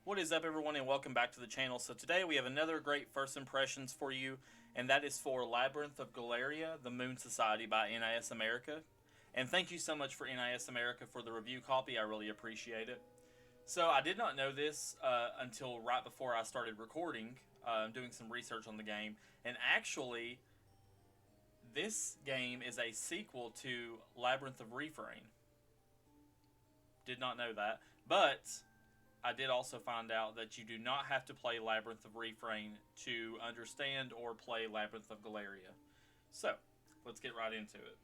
What is up, everyone, and welcome back to the channel. So today we have another great first impressions for you, and that is for Labyrinth of Galleria, The Moon Society by NIS America. And thank you so much for NIS America for the review copy. I really appreciate it. So I did not know this until right before I started recording, doing some research on the game. And actually, this game is a sequel to Labyrinth of Refrain. Did not know that. But I did also find out that you do not have to play Labyrinth of Refrain to understand or play Labyrinth of Galleria. So, let's get right into it.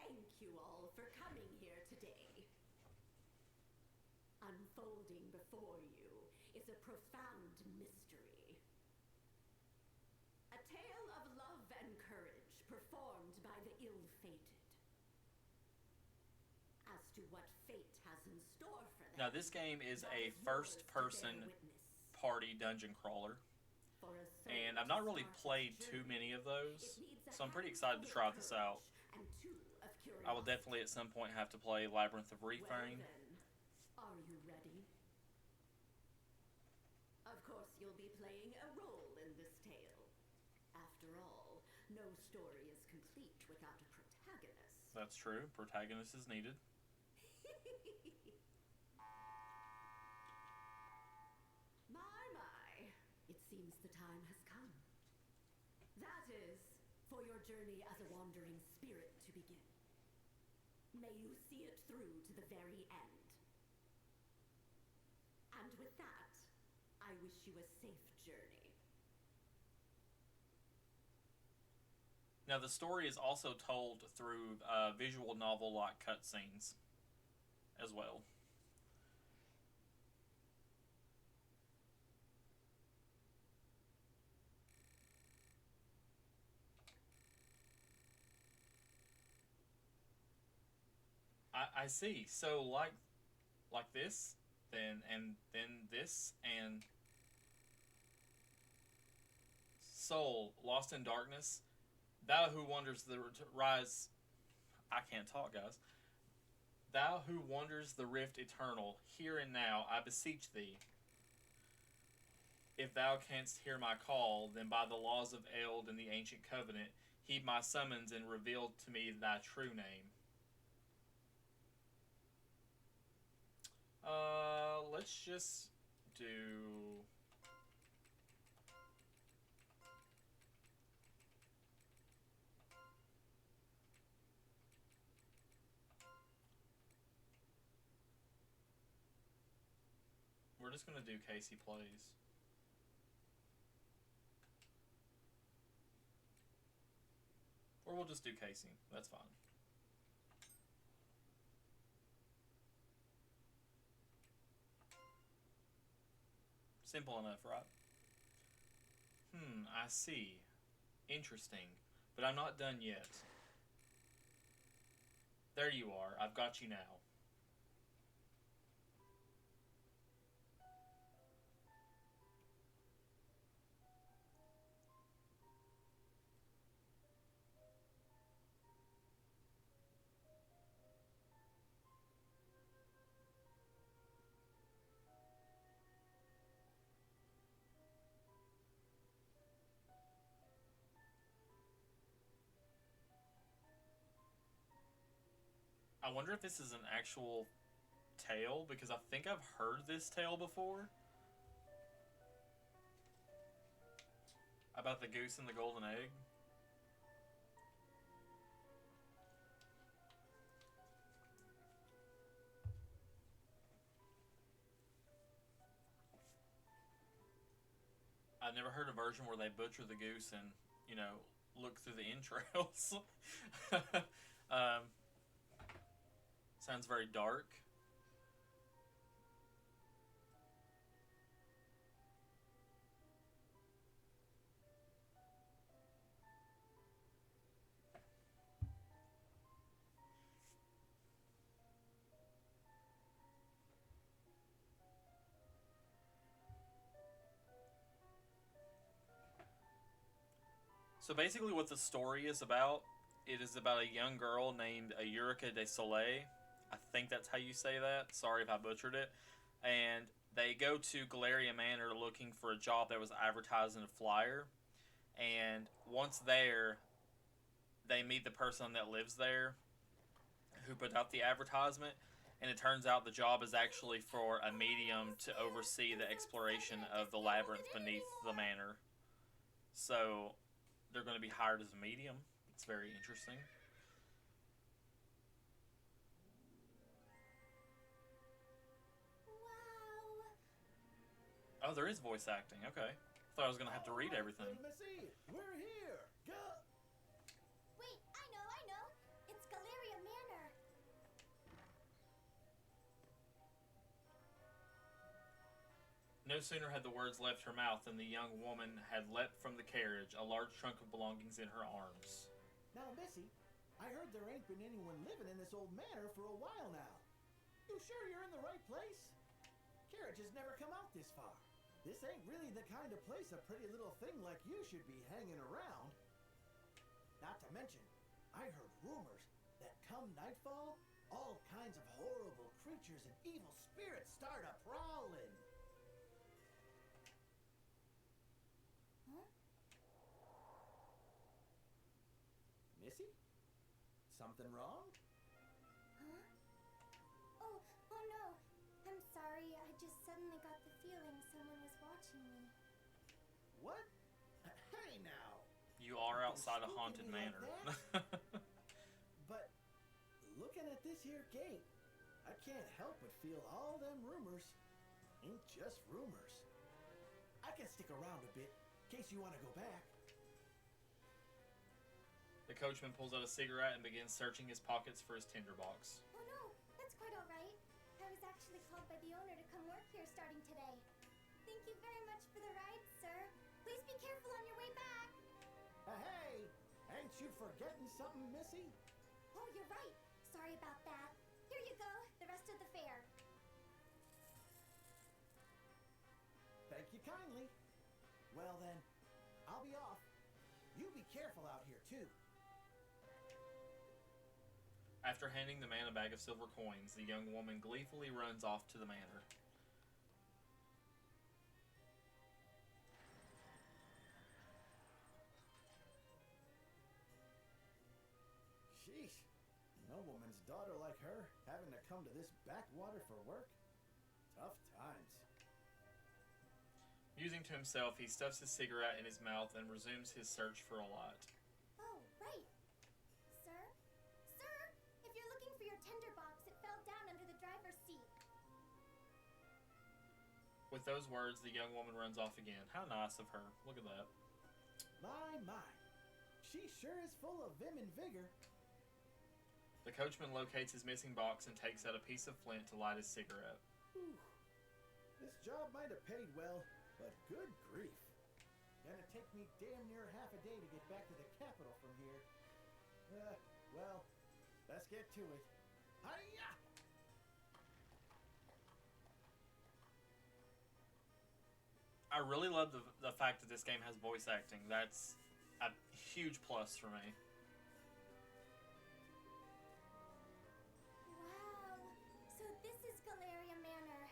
Thank you all for coming here today. Unfolding before you is a profound mystery. A tale of love and courage performed by the ill-fated. As to what fate has in store for them. Now, this game is a first-person party dungeon crawler. And I've not really played too many of those, so I'm pretty excited to try this out. I will definitely at some point have to play Labyrinth of Refrain. Are you ready? Of course, you'll be playing a role in this tale. After all, no story is complete without a protagonist. That's true. Protagonist is needed. My. It seems the time has come. That is, for your journey as a wandering spirit to begin. May you see it through to the very end. And with that, I wish you a safe journey. Now, the story is also told through visual novel-like cutscenes as well. I see. So like this, then this, and Soul, Lost in Darkness, thou who wanders the rise. I can't talk, guys. Thou who wanders the rift eternal, here and now, I beseech thee. If thou canst hear my call, then by the laws of Eld and the ancient covenant, heed my summons and reveal to me thy true name. Let's just do... We're just going to do Casey Plays. Or we'll just do Casey. That's fine. Simple enough, right? I see. Interesting. But I'm not done yet. There you are. I've got you now. I wonder if this is an actual tale, because I think I've heard this tale before. About the goose and the golden egg. I've never heard a version where they butcher the goose and, you know, look through the entrails. Sounds very dark. So basically what the story is about, it is about a young girl named Eureka de Soleil. I think that's how you say that. Sorry if I butchered it. and they go to Galleria Manor looking for a job that was advertised in a flyer. And once there, they meet the person that lives there who put out the advertisement. And it turns out the job is actually for a medium to oversee the exploration of the labyrinth beneath the manor. So they're going to be hired as a medium. It's very interesting. Wow. Oh, there is voice acting. Okay. Thought I was going to have to read everything. Missy, we're here. Go. Wait, I know. It's Galleria Manor. No sooner had the words left her mouth than the young woman had leapt from the carriage, a large trunk of belongings in her arms. Now, Missy, I heard there ain't been anyone living in this old manor for a while now. You sure you're in the right place? Carriage has never come out this far. This ain't really the kind of place a pretty little thing like you should be hanging around. Not to mention, I heard rumors that come nightfall, all kinds of horrible creatures and evil spirits start a prowling. Huh? Missy? Something wrong? Huh? Oh no. I'm sorry. I just suddenly got the feeling someone was watching me. What? Hey now! You are outside a haunted manor. But looking at this here gate, I can't help but feel all them rumors ain't just rumors. I can stick around a bit in case you want to go back. The coachman pulls out a cigarette and begins searching his pockets for his tinderbox. Oh no, that's quite all right. I was actually called by the owner to come work here starting today. Thank you very much for the ride, sir. Please be careful on your way back. Hey, ain't you forgetting something, Missy? Oh, you're right. Sorry about that. Here you go, the rest of the fare. Thank you kindly. Well then, I'll be off. You be careful out here too. After handing the man a bag of silver coins, the young woman gleefully runs off to the manor. Sheesh, nobleman's daughter like her having to come to this backwater for work? Tough times. Musing to himself, he stuffs his cigarette in his mouth and resumes his search for a light. Oh, right. Sir? Sir, if you're looking for your tinderbox, it fell down under the driver's seat. With those words, the young woman runs off again. How nice of her. Look at that. My. She sure is full of vim and vigor. The coachman locates his missing box and takes out a piece of flint to light his cigarette. Whew. This job might have paid well, but good grief. Gonna take me damn near half a day to get back to the capital from here. Well, let's get to it. Hiya! I really love the fact that this game has voice acting. That's a huge plus for me. Wow. So this is Galleria Manor.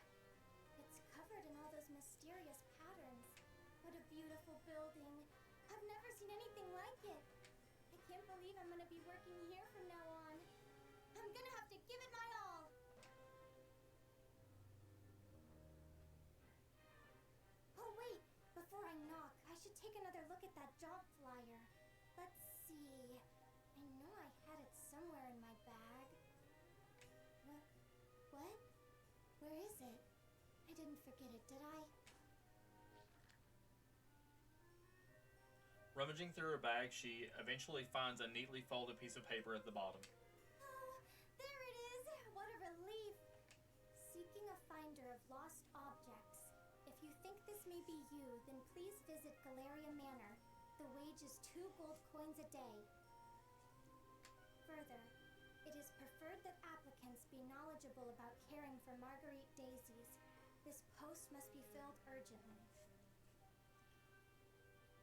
It's covered in all those mysterious patterns. What a beautiful building. I've never seen anything like it. I can't believe I'm gonna be working here from now on. I'm gonna have to give it my all. Oh wait, before I knock, I should take another look at that job flyer. Let's see. I know I had it somewhere in my bag. What? Where is it? I didn't forget it, did I? Rummaging through her bag, she eventually finds a neatly folded piece of paper at the bottom. Oh, there it is! What a relief! Seeking a finder of lost objects. If you think this may be you, then please visit Galleria Manor. The wage is 2 gold coins a day. Further, it is preferred that applicants be knowledgeable about caring for Marguerite daisies. This post must be filled urgently.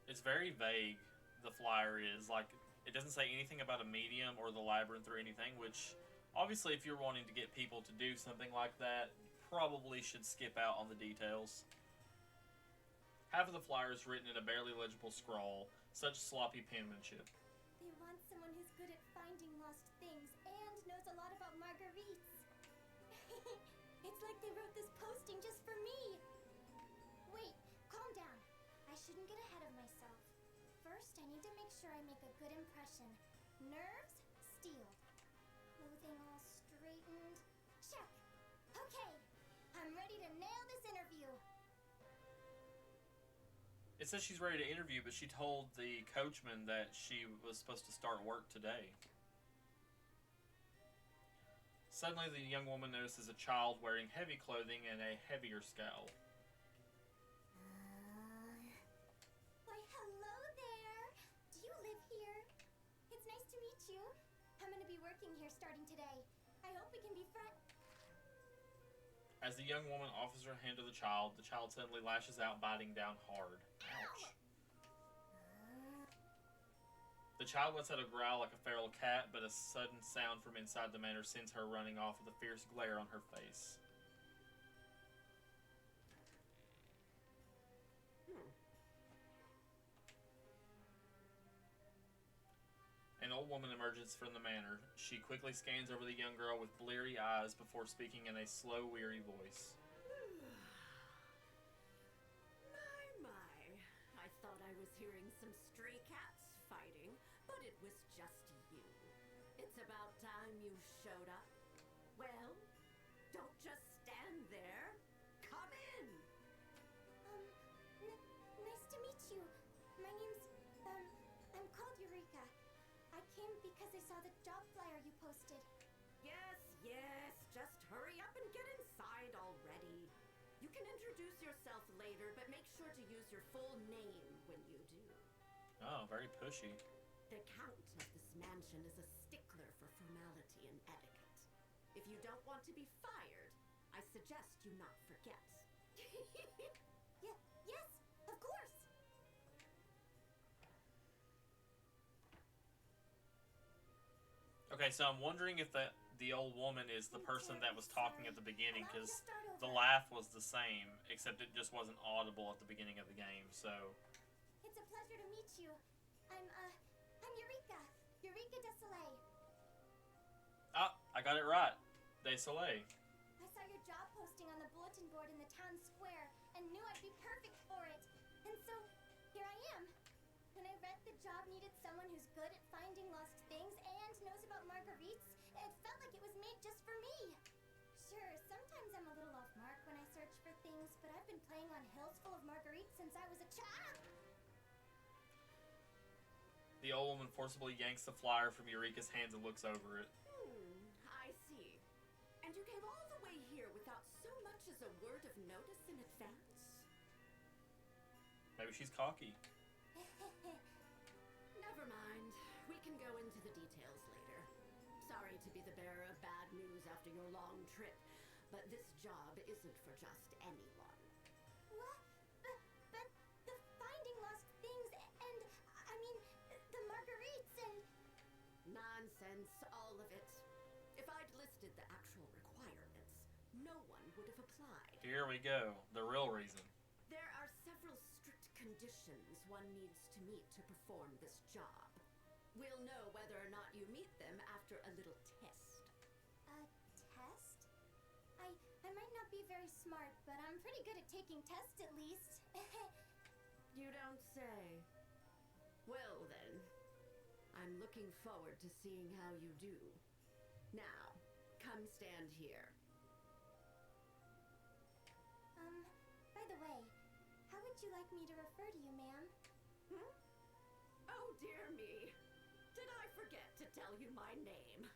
It's very vague, the flyer is. Like, it doesn't say anything about a medium or the labyrinth or anything, which, obviously, if you're wanting to get people to do something like that, probably should skip out on the details. Half of the flyer is written in a barely legible scrawl, such sloppy penmanship. They want someone who's good at finding lost things and knows a lot about marguerites. It's like they wrote this posting just for me. Wait, calm down. I shouldn't get ahead of myself. First, I need to make sure I make a good impression. Nerves steeled. Clothing all straightened. Check. Okay, I'm ready to nail this interview. It says she's ready to interview, but she told the coachman that she was supposed to start work today. Suddenly, the young woman notices a child wearing heavy clothing and a heavier scowl. Why, hello there. Do you live here? It's nice to meet you. I'm gonna be working here starting today. I hope we can be friends. As the young woman offers her hand to the child suddenly lashes out, biting down hard. Ouch. The child lets out a growl like a feral cat, but a sudden sound from inside the manor sends her running off with a fierce glare on her face. An old woman emerges from the manor. She quickly scans over the young girl with bleary eyes before speaking in a slow, weary voice. My. I thought I was hearing some stray cats fighting, but it was just you. It's about time you showed up. Well, don't just stand there. Come in. Nice to meet you. My name's, I'm called Eureka. I came because I saw the job flyer you posted. Yes, just hurry up and get inside already. You can introduce yourself later, but make sure to use your full name when you do. Oh, very pushy. The Count of this mansion is a stickler for formality and etiquette. If you don't want to be fired, I suggest you not forget. Yes, of course. Okay, so I'm wondering if the old woman is the person that was talking at the beginning, because the laugh was the same, except it just wasn't audible at the beginning of the game, so... It's a pleasure to meet you. I'm Eureka. Eureka de Soleil. Ah, I got it right. De Soleil. I saw your job posting on the bulletin board in the town square and knew I'd be perfect for it. And so, here I am. When I read the job needed someone who's good at finding lost things and knows about marguerites, it felt like it was made just for me. Sure, sometimes I'm a little off mark when I search for things, but I've been playing on hills full of marguerites since I was a child. The old woman forcibly yanks the flyer from Eureka's hands and looks over it. I see. And you came all the way here without so much as a word of notice in advance? Maybe she's cocky. Never mind. We can go into the details later. Sorry to be the bearer of bad news after your long trip, but this job isn't for just anyone. What? But the finding lost things and, I mean, the marguerites and... Nonsense, all of it. If I'd listed the actual requirements, no one would have applied. Here we go. The real reason. There are several strict conditions one needs to meet to perform this job. We'll know whether or not you meet them after a little test. A test? I might not be very smart, but I'm pretty good at taking tests at least. You don't say. Well then, I'm looking forward to seeing how you do. Now, come stand here. By the way, how would you like me to refer to you, ma'am? Oh dear me. Did I forget to tell you my name?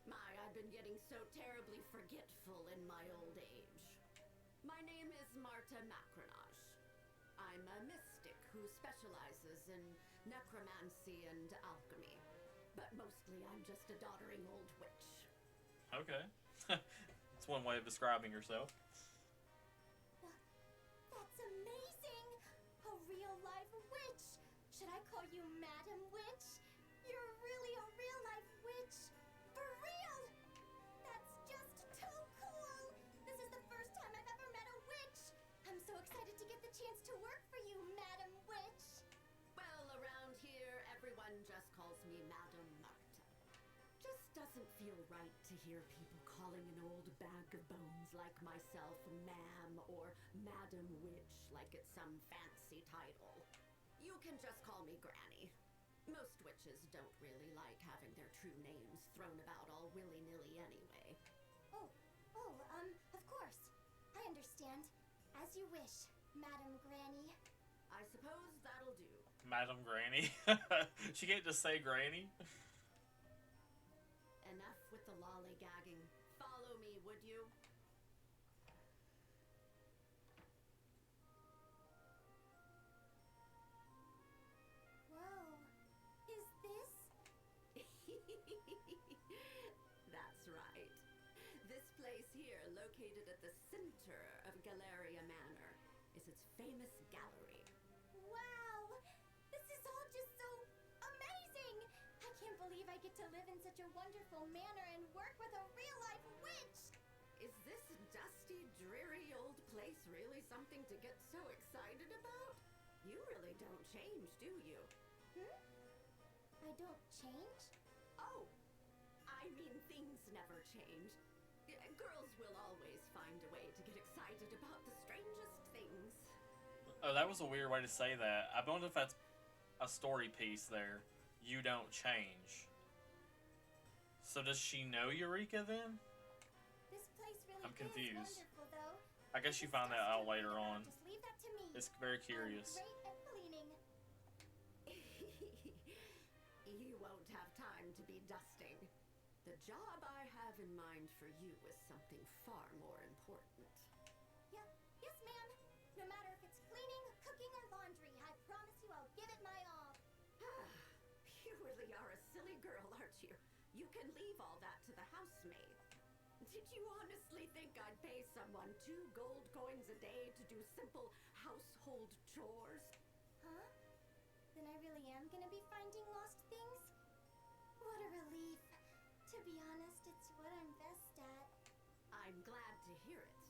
My, I've been getting so terribly forgetful in my old age. My name is Marta Macronache. I'm a mystic who specializes in necromancy and alchemy. But mostly I'm just a doddering old witch. Okay. That's one way of describing yourself. That's amazing! A real-life witch! Should I call you Madam Witch? You're really a real-life witch! For real! That's just too cool! This is the doesn't feel right to hear people calling an old bag of bones like myself ma'am or Madam Witch like it's some fancy title. You can just call me Granny. Most witches don't really like having their true names thrown about all willy-nilly anyway. Of course. I understand. As you wish, Madam Granny. I suppose that'll do. Madam Granny. She can't just say Granny. Enough with the lollygagging. Follow me, would you? Whoa. Is this? That's right. This place here, located at the center of Galleria Manor, is its famous gallery. Wow! This is all just so amazing! I can't believe I get to live in such a wonderful manor and work with a real-life witch! Is this dusty, dreary old place really something to get so excited about? You really don't change, do you? I don't change? Oh, I mean things never change. Girls will always find a way to get excited about the strangest things. Oh, that was a weird way to say that. I wonder if that's a story piece there. You don't change. So does she know Eureka then? This place really I'm confused. is wonderful, though. I guess you find that out later on. Just leave that to me. It's very curious. I'm great at cleaning. You won't have time to be dusting. The job I have in mind for you is something far more important. Yeah, yes, ma'am. No matter if it's cleaning, cooking, or laundry, I promise you I'll give it my all. You really are a silly girl, aren't you? You can leave all that to the housemaid. Did you honestly think I'd pay someone 2 gold coins a day to do simple household chores? Huh? Then I really am gonna be finding lost things? What a relief. To be honest, it's what I'm best at. I'm glad to hear it.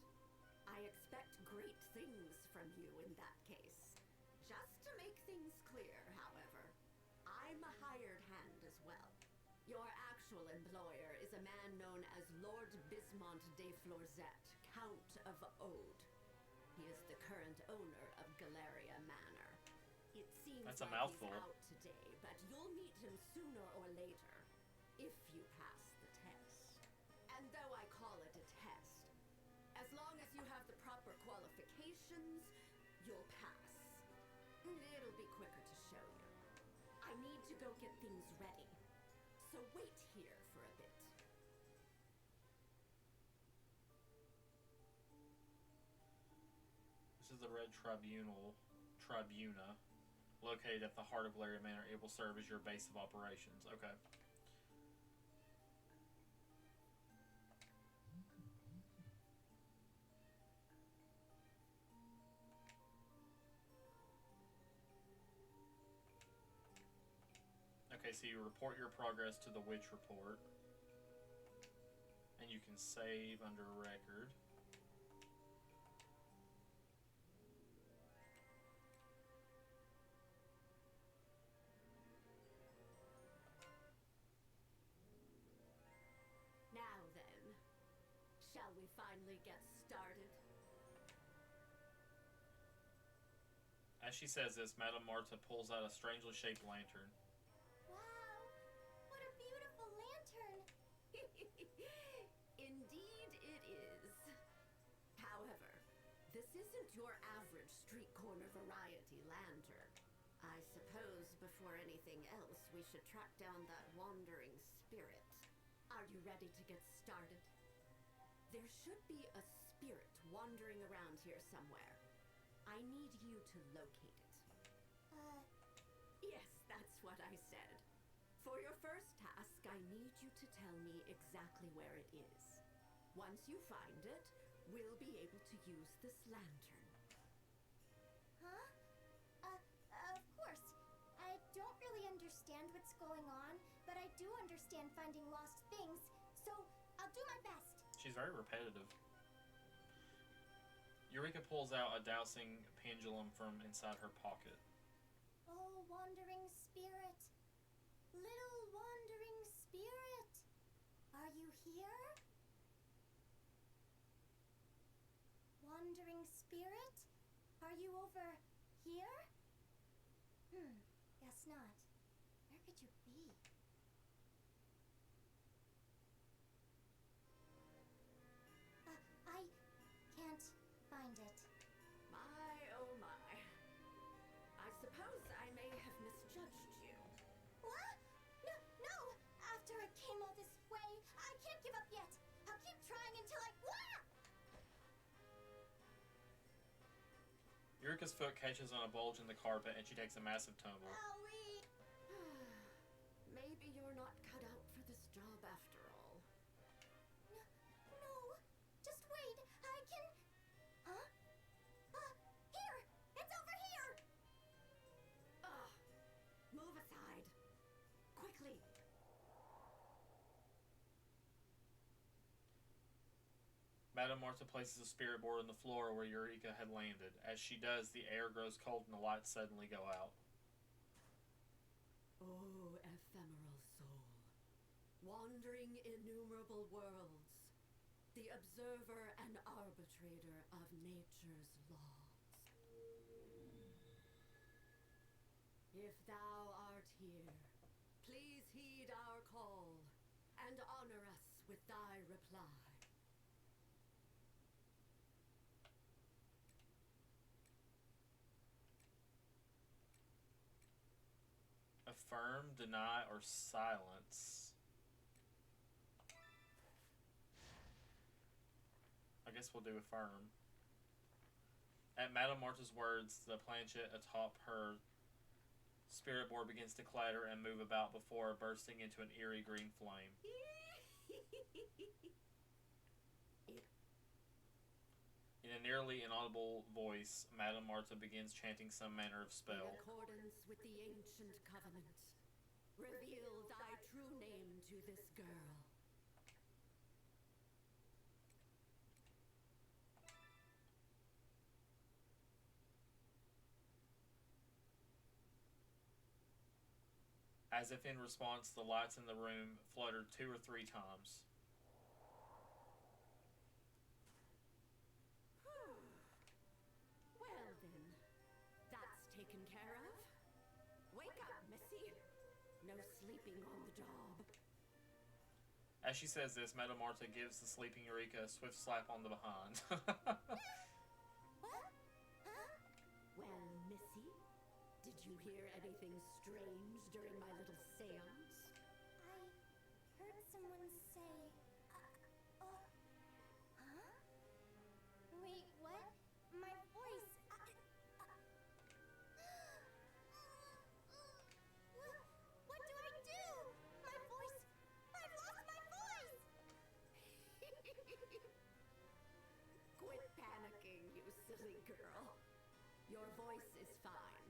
I expect great things from you in that case. Just to make things clear, however, I'm a hired hand as well. Your actual employer is a man known as Lord Bismont de Florzette, Count of Ode. He is the current owner of Galleria Manor. It seems That's a like mouthful. he's out today, but you'll meet him sooner or later, if you pass the test. And though I call it a test, as long as you have the proper qualifications, you'll pass. It'll be quicker to show you. I need to go get things ready, so wait here for a bit. This is the Red Tribuna, located at the heart of Galleria Manor. It will serve as your base of operations. Okay. Okay, so you report your progress to the Witch Report. And you can save under record. Now then, shall we finally get started? As she says this, Madame Marta pulls out a strangely shaped lantern. Wow! What a beautiful lantern! Indeed it is. However, this isn't your average street corner variety lantern. I suppose before anything else, we should track down that wandering spirit. Are you ready to get started? There should be a spirit wandering around here somewhere. I need you to locate it. Yes, that's what I said. For your first task, I need you to tell me exactly where it is. Once you find it, we'll be able to use this lantern. Huh? Of course. I don't really understand what's going on, but I do understand finding lost things, so I'll do my best. She's very repetitive. Eureka pulls out a dowsing pendulum from inside her pocket. Oh, wandering spirit. Little wandering spirit. Are you here? Wandering spirit? Are you over here? Guess not. Where could you be? I can't find it. My, oh my. I suppose I may have misjudged you. What? No, no! After I came all this way, I can't give up yet. I'll keep trying until I... Eureka's foot catches on a bulge in the carpet and she takes a massive tumble. Owie! Maybe you're not cut out for this job after all. No, just wait. I can... Huh? Here! It's over here! Ugh! Move aside. Quickly! Madame Martha places a spirit board on the floor where Eureka had landed. As she does, the air grows cold and the lights suddenly go out. Oh, ephemeral soul, wandering innumerable worlds, the observer and arbitrator of nature's laws. If thou art here, please heed our call and honor us with thy reply. Affirm, deny, or silence. I guess we'll do affirm. At Madame Marta's words, the planchette atop her spirit board begins to clatter and move about before bursting into an eerie green flame. In a nearly inaudible voice, Madame Marta begins chanting some manner of spell. In accordance with the ancient covenant, reveal thy true name to this girl. As if in response, the lights in the room fluttered 2 or 3 times. Well then, that's taken care of. Wake up, Missy. No sleeping on the job. As she says this, Madame Marta gives the sleeping Eureka a swift slap on the behind. What? Huh? Well, Missy, did you hear anything strange during my little seance? I heard someone say... huh? Wait, what? My voice... What do I do? My voice... I've lost my voice! Quit panicking, you silly girl. Your voice is fine.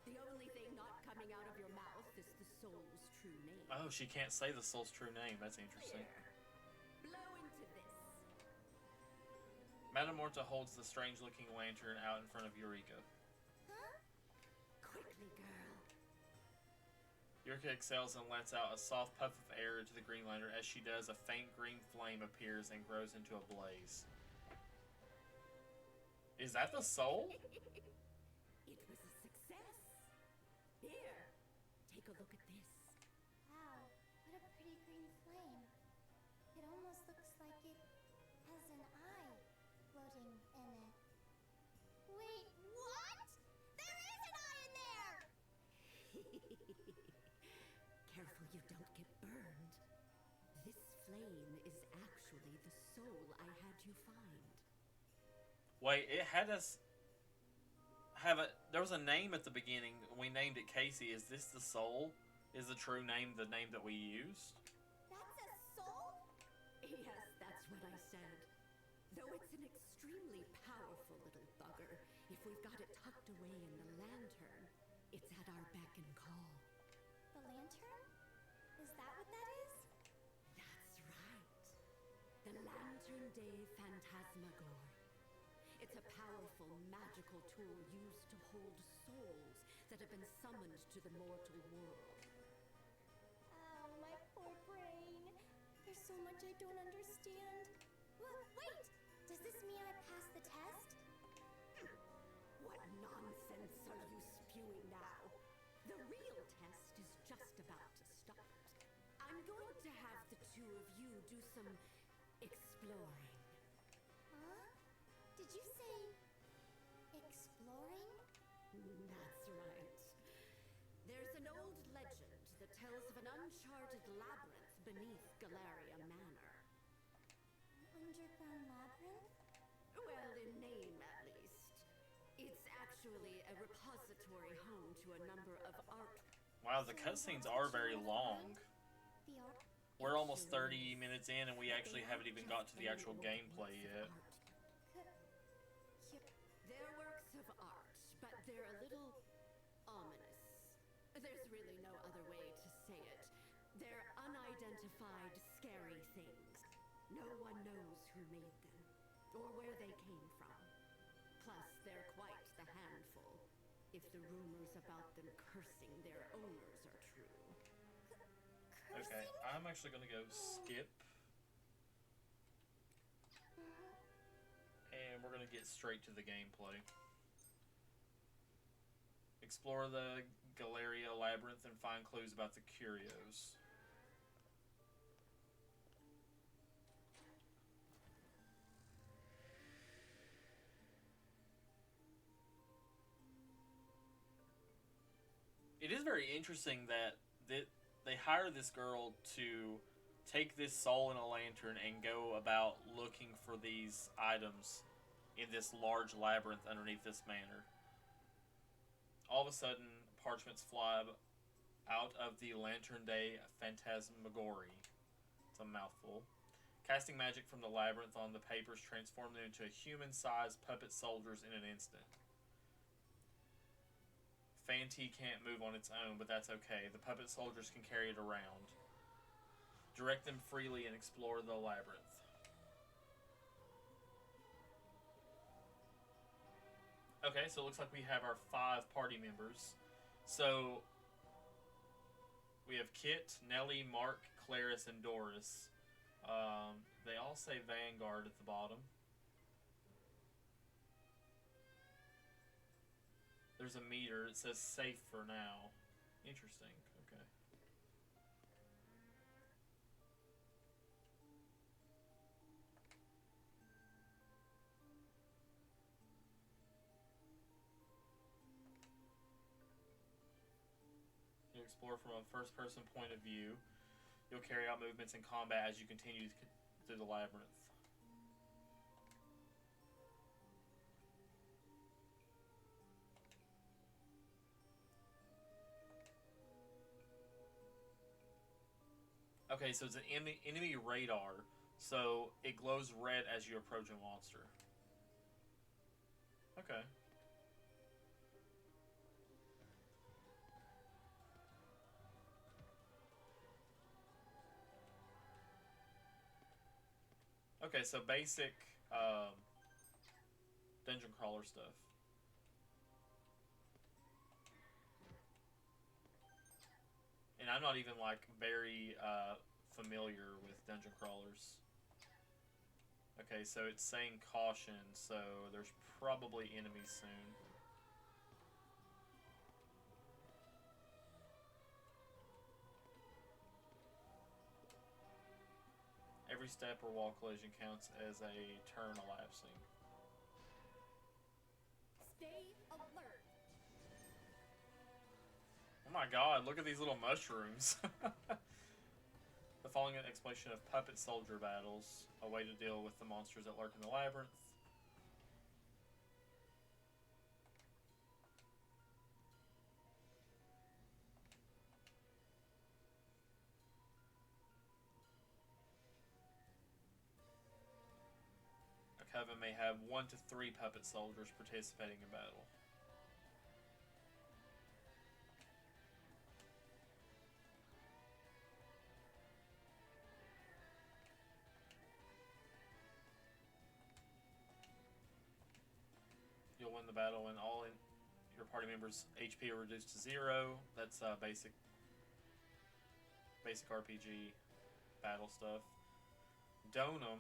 The only thing not coming out of your mouth is the soul's true name. Oh, she can't say the soul's true name. That's interesting. Here, blow into this. Madame Marta holds the strange-looking lantern out in front of Eureka. Huh? Quickly, girl. Eureka exhales and lets out a soft puff of air into the green lantern. As she does, a faint green flame appears and grows into a blaze. Is that the soul? It was a success. Here, take a look at this. Wow, what a pretty green flame. It almost looks like it has an eye floating in it. Wait, what? There is an eye in there! Careful you don't get burned. This flame is actually the soul I had you find. Wait, it had us have a... There was a name at the beginning. We named it Casey. Is this the soul? Is the true name the name that we used? That's a soul? Yes, that's what I said. Though it's an extremely powerful little bugger, if we've got it tucked away in the lantern, it's at our beck and call. The lantern? Is that what that is? That's right. The Lantern Day Phantasmagoria. It's a powerful magical tool used to hold souls that have been summoned to the mortal world. Oh, my poor brain. There's so much I don't understand. Wait! Does this mean I passed the test? What nonsense are you spewing now? The real test is just about to start. I'm going to have the two of you do some exploring. Huh? Did you say exploring? That's right. There's an old legend that tells of an uncharted labyrinth beneath Galleria Manor. Underground labyrinth? Well, in name at least. It's actually a repository home to a number of art. Wow, the cutscenes are very long. The art. We're almost 30 minutes in and we actually haven't even got to the actual gameplay yet. They're works of art, but they're a little ominous. There's really no other way to say it. They're unidentified, scary things. No one knows who made them, or where they came from. Plus, they're quite the handful, if the rumors about them cursing their owners are true. Okay, I'm actually going to go skip. And we're going to get straight to the gameplay. Explore the Galleria Labyrinth and find clues about the curios. It is very interesting that they hire this girl to take this soul in a lantern and go about looking for these items in this large labyrinth underneath this manor. All of a sudden, parchments fly out of the Lantern Day Phantasmagorie. It's a mouthful. Casting magic from the labyrinth on the papers transform them into human-sized puppet soldiers in an instant. Fanti can't move on its own, but that's okay. The puppet soldiers can carry it around. Direct them freely and explore the labyrinth. Okay, so it looks like we have our 5 party members. So we have Kit, Nellie, Mark, Claris, and Doris. They all say Vanguard at the bottom. There's a meter. It says safe for now. Interesting. Okay. You explore from a first-person point of view. You'll carry out movements in combat as you continue through the labyrinth. Okay, so it's an enemy radar, so it glows red as you approach a monster. Okay. Okay, so basic dungeon crawler stuff. And I'm not even like very familiar with dungeon crawlers. Okay, so it's saying caution, so there's probably enemies soon. Every step or wall collision counts as a turn elapsing. Stay alert. Oh my god, look at these little mushrooms. The following an explanation of puppet soldier battles, a way to deal with the monsters that lurk in the labyrinth. A coven may have 1 to 3 puppet soldiers participating in battle. You'll win the battle when all your party members' HP are reduced to 0. That's basic RPG battle stuff. Donum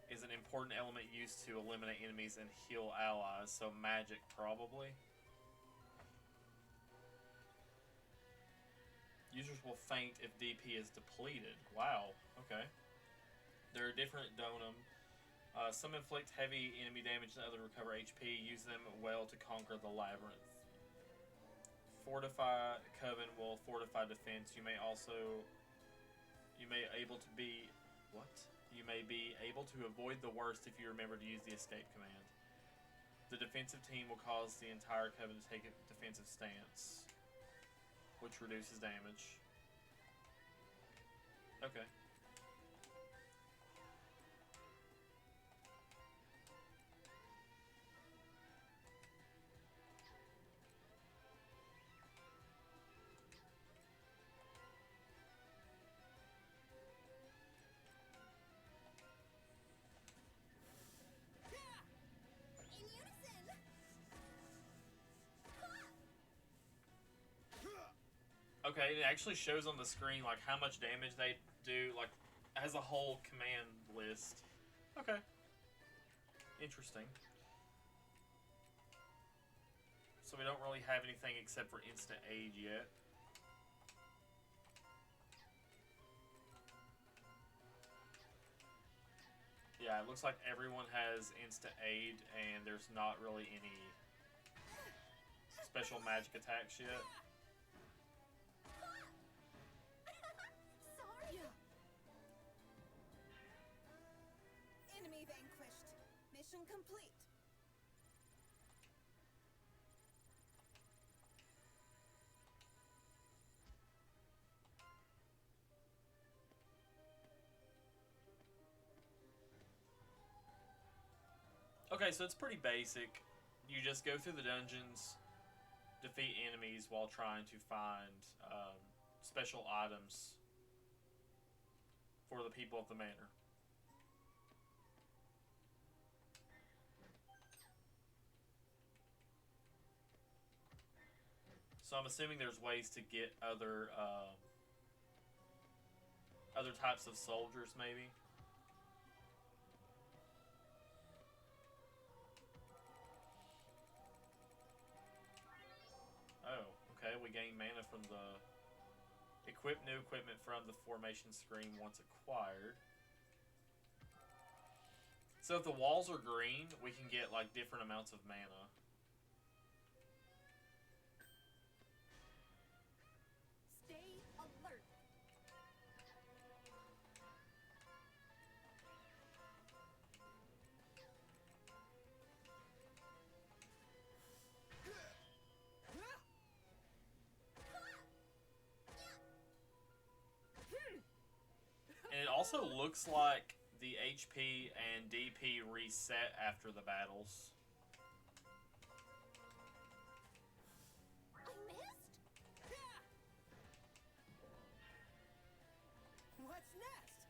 is an important element used to eliminate enemies and heal allies, so magic probably. Users will faint if DP is depleted. Wow, okay. There are different Donum. Some inflict heavy enemy damage and others recover HP. Use them well to conquer the Labyrinth. Fortify Coven will fortify defense. You may be able to avoid the worst if you remember to use the escape command. The defensive team will cause the entire Coven to take a defensive stance, which reduces damage. Okay. In unison! Okay, it actually shows on the screen like how much damage they do, like has a whole command list. Okay. Interesting. So we don't really have anything except for instant aid yet. Yeah, it looks like everyone has instant aid and there's not really any special magic attacks yet. Sorry! Enemy vanquished. Mission complete. Okay, so it's pretty basic. You just go through the dungeons, defeat enemies while trying to find special items for the people of the manor. So I'm assuming there's ways to get other types of soldiers, maybe. Oh, okay. We gain mana from the equip new equipment from the formation screen once acquired. So if the walls are green, we can get like different amounts of mana. Stay alert. And it also looks like the HP and DP reset after the battles. I missed? What's next?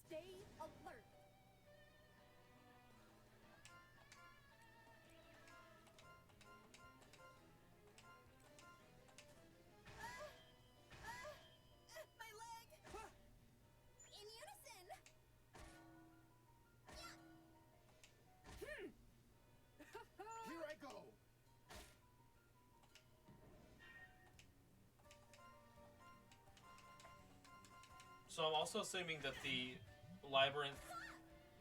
Stay alert. My leg. In unison! Here I go. So I'm also assuming that the labyrinth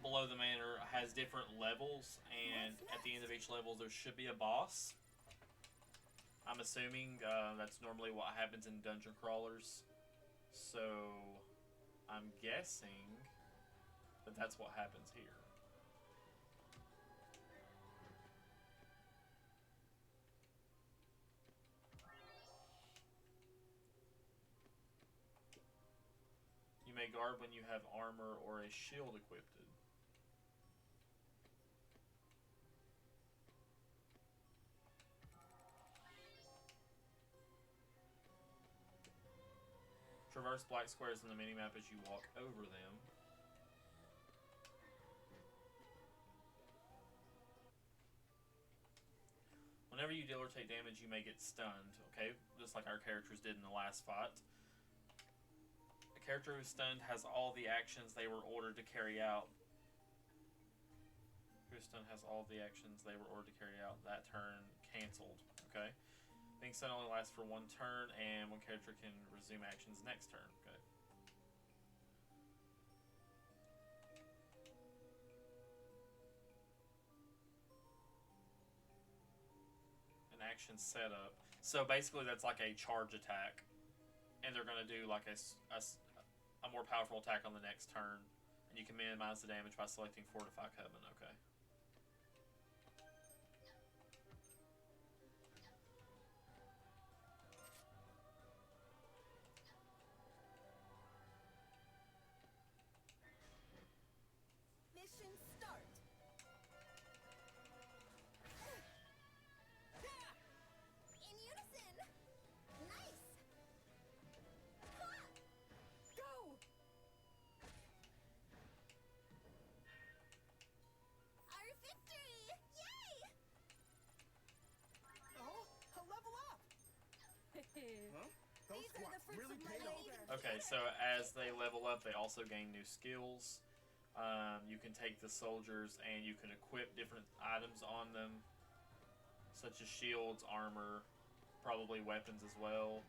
below the manor has different levels, and at the end of each level there should be a boss. I'm assuming that's normally what happens in dungeon crawlers. So I'm guessing that that's what happens here. may guard when you have armor or a shield equipped. Traverse black squares in the minimap as you walk over them. Whenever you deal or take damage, you may get stunned. Okay, just like our characters did in the last fight. A character who's stunned has all the actions they were ordered to carry out. Who's stunned has all the actions they were ordered to carry out. That turn canceled. Okay. Being stunned only lasts for one turn, and one character can resume actions next turn. Okay. An action setup. So basically, that's like a charge attack, and they're going to do like a more powerful attack on the next turn, and you can minimize the damage by selecting Fortify Coven. Okay. Mission start. In unison. Nice. Go. Our victory! Yay! Oh, a level up! Huh? Those These are the squats fruits really of my paid off. labor. Okay, so as they level up, they also gain new skills. You can take the soldiers and you can equip different items on them, such as shields, armor, probably weapons as well.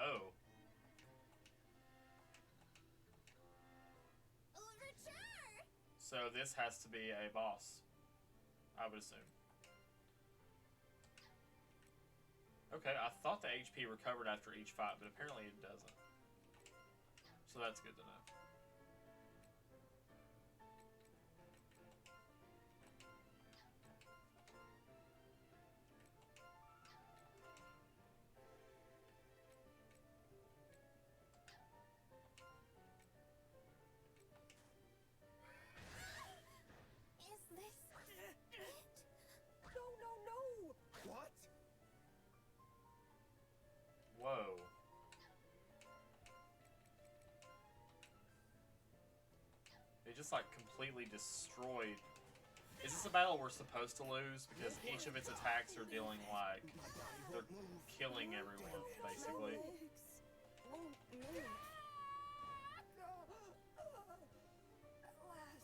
Oh. Overture! So this has to be a boss, I would assume. Okay, I thought the HP recovered after each fight, but apparently it doesn't. So that's good to know. Is this it? No, no, no! What? Whoa. They just like completely destroyed. Is this a battle we're supposed to lose? Because each of its attacks are dealing like they're killing everyone, basically. Won't move. Alas.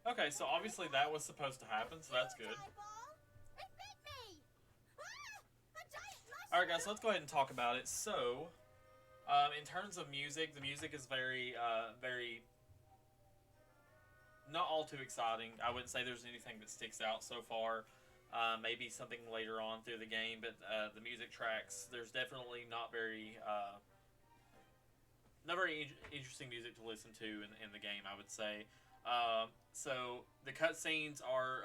Okay, so obviously that was supposed to happen, so that's good. Eyeball! It bit me! Ah! A giant mushroom! Alright guys, so let's go ahead and talk about it. So, in terms of music, the music is very not all too exciting. I wouldn't say there's anything that sticks out so far. Maybe something later on through the game, but the music tracks, there's definitely not very interesting music to listen to in the game, I would say. So the cutscenes are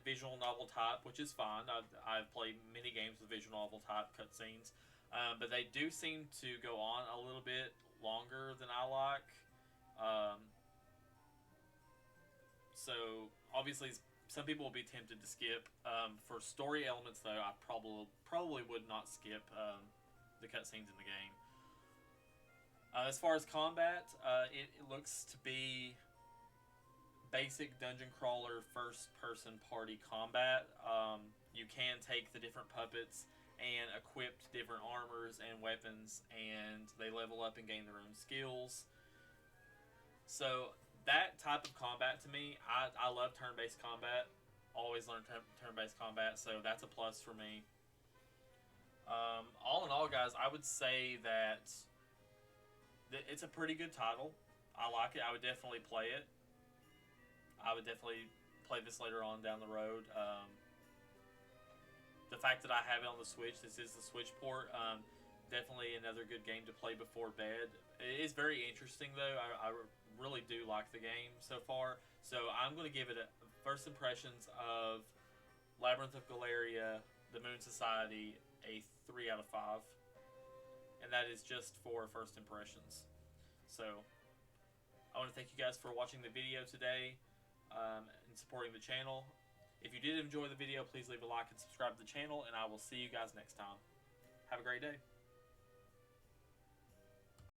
visual novel type, which is fine. I've played many games with visual novel type cutscenes, but they do seem to go on a little bit longer than I like. So obviously some people will be tempted to skip. For story elements though, I probably would not skip the cutscenes in the game. As far as combat, it looks to be basic dungeon crawler first person party combat. You can take the different puppets and equip different armors and weapons, and they level up and gain their own skills. So that type of combat to me, I love turn-based combat. Always learn turn-based combat, so that's a plus for me. All in all, guys, I would say that it's a pretty good title. I like it. I would definitely play it. I would definitely play this later on down the road. The fact that I have it on the Switch, this is the Switch port, definitely another good game to play before bed. It is very interesting, though. I really do like the game so far. So I'm going to give it a first impressions of Labyrinth of Galleria, The Moon Society, a 3 out of 5. And that is just for first impressions. So I want to thank you guys for watching the video today and supporting the channel. If you did enjoy the video, please leave a like and subscribe to the channel, and I will see you guys next time. Have a great day.